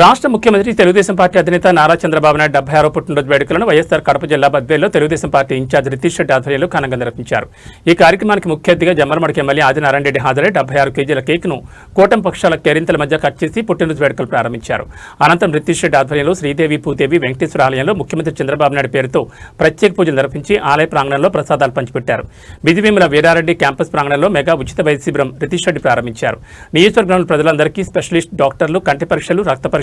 రాష్ట్ర ముఖ్యమంత్రి తెలుగుదేశం పార్టీ అధినేత నారా చంద్రబాబు నాయుడు 76వ పుట్టినరోజు వేడుకలను వైఎస్ఆర్ కడప జిల్లా బద్వేల్లో తెలుగుదేశం పార్టీ ఇన్ఛార్జ్ రితీష్ రెడ్డి ఆధ్వర్యంలో ఘనంగా నిర్వహించారు. ఈ కార్యక్రమానికి ముఖ్య అతిథిగా జమ్మలమడకి ఎమ్మెల్యే ఆదినారాయణ రెడ్డి హాజరై 76 కేజీల కేక్ను కూటమి పక్షాల కేరింతల మధ్య కట్ చేసి పుట్టినరోజు వేడుకలు ప్రారంభించారు. అనంతరం రితీష్ రెడ్డి ఆధ్వర్యంలో శ్రీదేవి భూదేవి వెంకటేశ్వర ఆలయంలో ముఖ్యమంత్రి చంద్రబాబు నాయుడు పేరుతో ప్రత్యేక పూజలు నిర్వహించి ఆలయ ప్రాంగణంలో ప్రసాదాలు పంచిపెట్టారు. బిదివేముల వీరారెడ్డి క్యాంపస్ ప్రాంగణంలో మెగా ఉచిత వైద్య శిబిరం రితీష్ రెడ్డి ప్రారంభించారు. నియోజకవర్గంలోని ప్రజలందరికీ స్పెషలిస్ట్ డాక్టర్లు కంటి పరీక్షలు, రక్త పరీక్షలు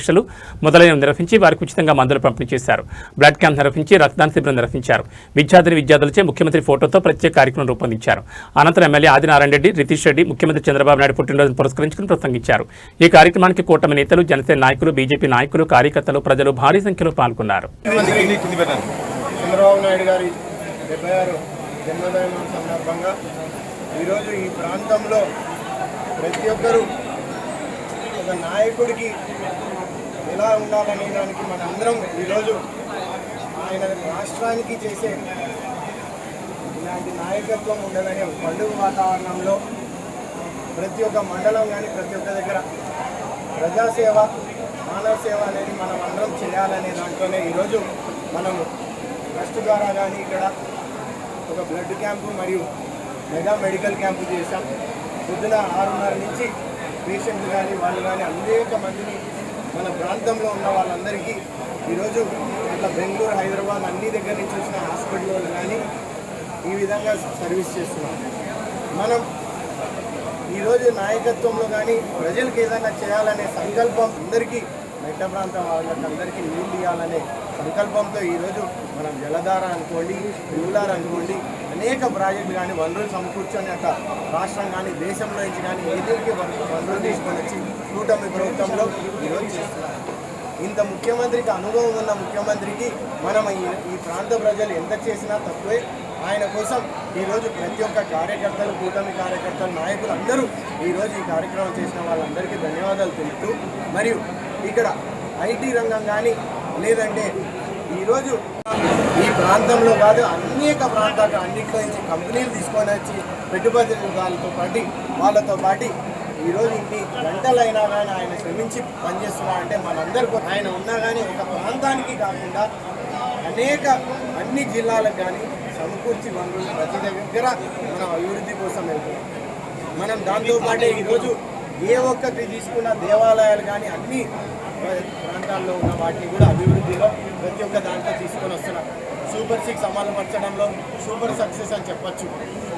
మొదలైనవి నిర్వహించి వారికి ఉచితంగా మందులు పంపిణీ చేశారు. బ్లడ్ క్యాంప్ నిర్వహించి రక్తదాన శిబిరం నిర్వహించారు. విద్యార్థులచే ముఖ్యమంత్రి ఫోటోతో ప్రత్యేక కార్యక్రమం రూపొందించారు. అనంతరం ఎమ్మెల్యే ఆదినారాయణ రెడ్డి, రితీష్ రెడ్డి ముఖ్యమంత్రి చంద్రబాబు నాయుడు పుట్టినరోజును పురస్కరించుకుని ప్రసంగించారు. ఈ కార్యక్రమానికి కూటమి నేతలు, జనసేన నాయకులు, బీజేపీ నాయకులు, కార్యకర్తలు, ప్రజలు భారీ సంఖ్యలో పాల్గొన్నారు. చంద్రబాబు నాయుడు గారి 76 జన్మదినం సందర్భంగా ఈరోజు ఈ ప్రాంతంలో ప్రతి ఒక్కరూ ఒక నాయకుడికి ఎలా ఉండాలనే దానికి మనందరం ఈరోజు ఆయన రాష్ట్రానికి చేసే ఇలాంటి నాయకత్వం ఉండాలనే పండుగ వాతావరణంలో ప్రతి ఒక్క మండలం కానీ ప్రతి ఒక్క దగ్గర ప్రజాసేవ, మానవ సేవ అనేది మనం అందరం చేయాలనే దాంట్లోనే ఈరోజు మనము ట్రస్ట్ ద్వారా కానీ ఇక్కడ ఒక బ్లడ్ క్యాంపు మరియు మెగా మెడికల్ క్యాంపు చేశాం. పొద్దున 6:30 నుంచి పేషెంట్లు కానీ వాళ్ళు కానీ అనేక మందిని మన ప్రాంతంలో ఉన్న వాళ్ళందరికీ ఈరోజు ఇట్లా బెంగళూరు, హైదరాబాద్ అన్ని దగ్గర నుంచి వచ్చిన హాస్పిటల్లో కానీ ఈ విధంగా సర్వీస్ చేస్తున్నాం. మనం ఈరోజు నాయకత్వంలో కానీ ప్రజలకు ఏదైనా చేయాలనే సంకల్పం, అందరికీ మెట్ట ప్రాంతం వాళ్ళకి అందరికీ నీళ్ళు ఇవ్వాలనే సంకల్పంతో ఈరోజు మనం జలధార అనుకోండి, రిగులార్ అనుకోండి, అనేక ప్రాజెక్టులు కానీ వనరులు సమకూర్చొని అట్లా రాష్ట్రం కానీ దేశంలో నుంచి కానీ ఏదైతే వనరులు తీసుకొని వచ్చి కూటమి ప్రభుత్వంలో ఈరోజు చేస్తున్నారు. ఇంత ముఖ్యమంత్రికి, అనుభవం ఉన్న ముఖ్యమంత్రికి మనం ఈ ప్రాంత ప్రజలు ఎంత చేసినా తక్కువే. ఆయన కోసం ఈరోజు ప్రతి ఒక్క కార్యకర్తలు, కూటమి కార్యకర్తలు, నాయకులు అందరూ ఈరోజు ఈ కార్యక్రమం చేసిన వాళ్ళందరికీ ధన్యవాదాలు తెలుపుతూ, మరియు ఇక్కడ ఐటీ రంగం కానీ లేదంటే ఈరోజు ఈ ప్రాంతంలో కాదు అనేక ప్రాంతాలు అన్నింటిలో నుంచి కంపెనీలు తీసుకొని వచ్చి వాళ్ళతో పాటు ఈరోజు ఇన్ని గంటలైనా కానీ ఆయన శ్రమించి పనిచేస్తున్నారంటే మనందరికీ ఆయన ఉన్నా కానీ ఒక ప్రాంతానికి కాకుండా అన్ని జిల్లాలకు కానీ సమకూర్చి వనరులు ప్రతి దగ్గర మనం అభివృద్ధి కోసం వెళ్తున్నాం. మనం దాంతోపాటే ఈరోజు ఏ ఒక్కటి తీసుకున్న దేవాలయాలు కానీ అన్ని ప్రాంతాల్లో ఉన్న వాటిని కూడా అభివృద్ధిలో ప్రతి ఒక్క దాంట్లో తీసుకొని వస్తున్నాం. సూపర్ 6 అమలుపరచడంలో సూపర్ సక్సెస్ అని చెప్పచ్చు.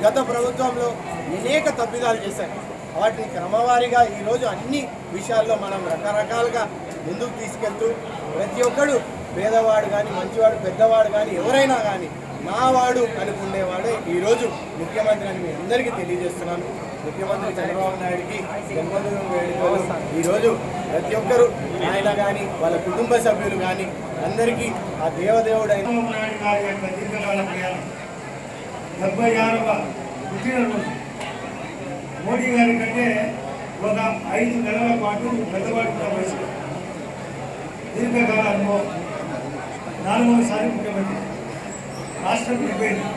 గత ప్రభుత్వంలో అనేక తప్పిదాలు చేశారు. వాటిని క్రమవారీగా ఈరోజు అన్ని విషయాల్లో మనం రకరకాలుగా ముందుకు తీసుకెళ్తూ ప్రతి ఒక్కడు పేదవాడు కానీ, మంచివాడు, పెద్దవాడు కానీ, ఎవరైనా కానీ నావాడు అనుకునేవాడే ఈరోజు ముఖ్యమంత్రి అని మీ అందరికీ తెలియజేస్తున్నాను. ముఖ్యమంత్రి చంద్రబాబు నాయుడికి జన్మదినం వేడుకలు ఈరోజు ప్రతి ఒక్కరూ ఆయన కానీ వాళ్ళ కుటుంబ సభ్యులు కానీ అందరికీ ఆ దేవదేవుడు అయిన 76వ పుట్టినరోజు మోడీ గారి కంటే ఒక 5 నెలల పాటు పెద్దవాడు వయసు, దీర్ఘకాల అనుభవం, 4వసారి ముఖ్యమంత్రి, రాష్ట్రం విడిపోయింది.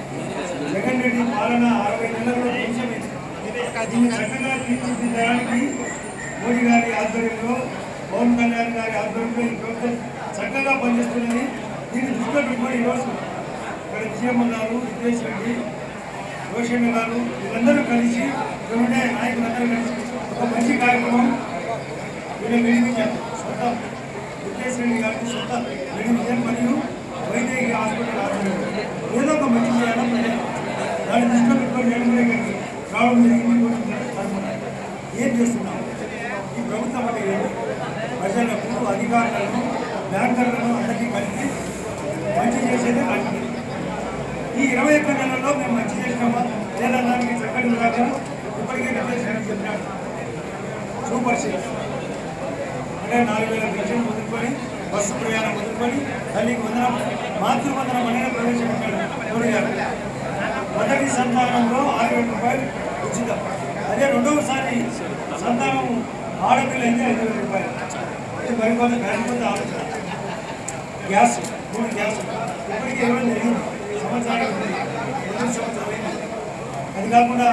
జగన్ రెడ్డి పాలన 60 నెలల్లో నిమిషమైంది. దీన్ని చక్కగా తీర్చిదిద్దడానికి మోడీ గారి ఆధ్వర్యంలో, పవన్ కళ్యాణ్ గారి ఆధ్వర్యంలో ఈ ప్రభుత్వం చక్కగా పనిచేస్తున్నది. దీన్ని దృష్టిలో పెట్టుకొని ఈరోజు ఇక్కడ విజయమ్మ గారు, రితేష్ రెడ్డి, రోషన్ గారు వీళ్ళందరూ కలిసి ఇక్కడ ఉండే నాయకులందరూ కలిసి ఒక మంచి కార్యక్రమం వీళ్ళు నిర్మించారు. సొంత రితేష్ రెడ్డి గారికి సొంత మెడికల్ మరియు వైద్య హాస్పిటల్ ఆధ్వర్యంలో ఏదో ఒక మంచి చేయాలని దాన్ని దృష్టిలో పెట్టుకొని జగన్మోహన్ గారికి రావడం జరిగింది. ఏం చేస్తున్నాం? ఈ ప్రభుత్వం అంటే ప్రజలకు, అధికారులను, బ్యాంకర్లను అందరికీ కలిపి మంచి చేసేది రాజకీయం. ఈ 21 నెలల్లో మేము మంచి చేసినామా లేదా దానికి చక్కటి విధానం ఇప్పటికే చెప్పినాడు. సూపర్ 6 అంటే 4000 పెన్షన్ వదులుకొని, బస్సు ప్రయాణం వదులుకొని, తల్లికి వందనం, మాతృవందనం అనేది ప్రవేశపెట్టాడు మోడీ గారు. మొదటి సంతానంలో 6000 రూపాయలు ఉచితం. అదే రెండవసారి సంతానం ఆడపిల్ల అయితే 5000 రూపాయలు. ఇది మరికొంత గడిపోతే ఆలోచన. గ్యాస్ 3 గ్యాస్ ఇప్పటికీ 20 సంవత్సరాలు, 8 సంవత్సరాలు. అది కాకుండా